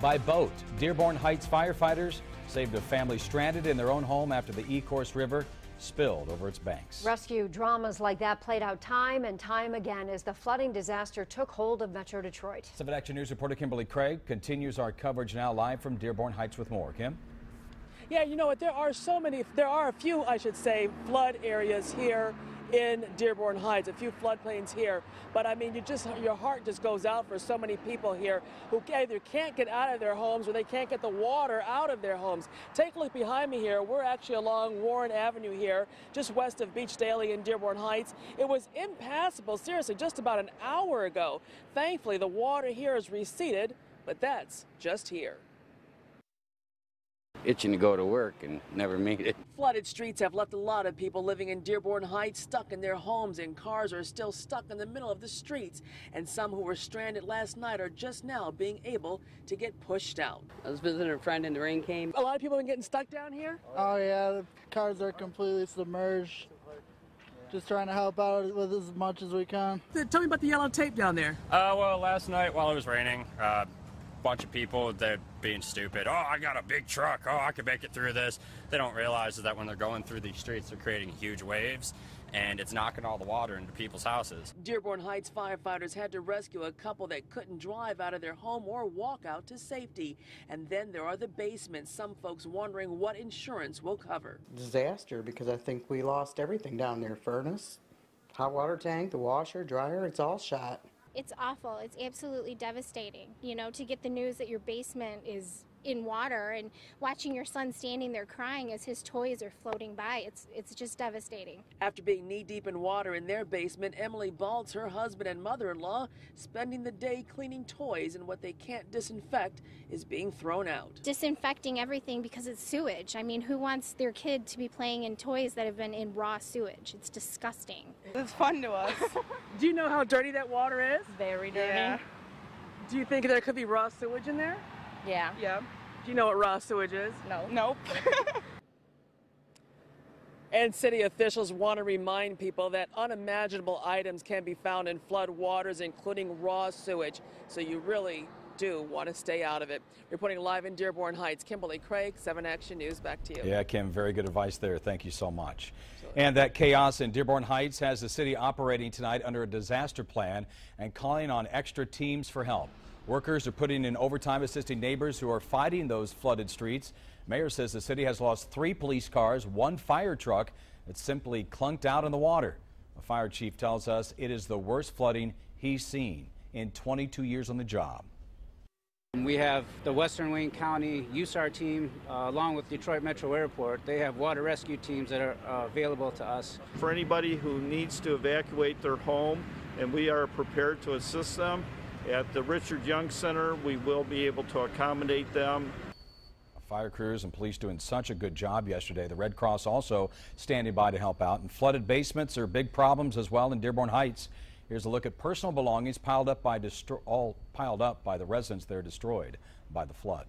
by boat. Dearborn Heights firefighters saved a family stranded in their own home after the Ecorse River spilled over its banks. Rescue dramas like that played out time and time again as the flooding disaster took hold of Metro Detroit. 7 Action News reporter Kimberly Craig continues our coverage now live from Dearborn Heights with more. Kim? Yeah, you know what, there are a few, I should say, flood areas here in Dearborn Heights, a few floodplains here. But I mean, your heart just goes out for so many people here who either can't get out of their homes or they can't get the water out of their homes. Take a look behind me here. We're actually along Warren Avenue here, just west of Beach Daily in Dearborn Heights. It was impassable, seriously, just about an hour ago. Thankfully, the water here is receded, but that's just here. Itching to go to work and never made it. Flooded streets have left a lot of people living in Dearborn Heights stuck in their homes, and cars are still stuck in the middle of the streets. And some who were stranded last night are just now being able to get pushed out. I was visiting a friend and the rain came. A lot of people have been getting stuck down here? Oh yeah, the cars are completely submerged. Just trying to help out with as much as we can. Tell me about the yellow tape down there. Well, last night while it was raining, bunch of people, they're being stupid. Oh, I got a big truck. Oh, I can make it through this. They don't realize that when they're going through these streets, they're creating huge waves, and it's knocking all the water into people's houses. Dearborn Heights firefighters had to rescue a couple that couldn't drive out of their home or walk out to safety. And then there are the basements. Some folks wondering what insurance will cover. Disaster, because I think we lost everything down there. Furnace, hot water tank, the washer, dryer, it's all shot. It's awful. It's absolutely devastating, you know, to get the news that your basement is in water and watching your son standing there crying as his toys are floating by. It's just devastating. After being knee-deep in water in their basement, Emily Baltz, her husband and mother-in-law, spending the day cleaning toys, and what they can't disinfect is being thrown out. Disinfecting everything because it's sewage. I mean, who wants their kid to be playing in toys that have been in raw sewage? It's disgusting. It's fun to us. Do you know how dirty that water is? Very dirty. Yeah. Do you think there could be raw sewage in there? Yeah. Yeah. Do you know what raw sewage is? No. Nope. And city officials want to remind people that unimaginable items can be found in flood waters, including raw sewage. So you really do want to stay out of it. Reporting live in Dearborn Heights, Kimberly Craig, 7 Action News. Back to you. Yeah, Kim, very good advice there. Thank you so much. And that chaos in Dearborn Heights has the city operating tonight under a disaster plan and calling on extra teams for help. Workers are putting in overtime assisting neighbors who are fighting those flooded streets. Mayor says the city has lost 3 police cars, 1 fire truck that simply clunked out in the water. A fire chief tells us it is the worst flooding he's seen in 22 years on the job. We have the Western Wayne County USAR team along with Detroit Metro Airport. They have water rescue teams that are available to us. For anybody who needs to evacuate their home, and we are prepared to assist them. At the Richard Young Center, we will be able to accommodate them. Fire crews and police doing such a good job yesterday. The Red Cross also standing by to help out. And flooded basements are big problems as well in Dearborn Heights. Here's a look at personal belongings piled up by the residents that are destroyed by the flood.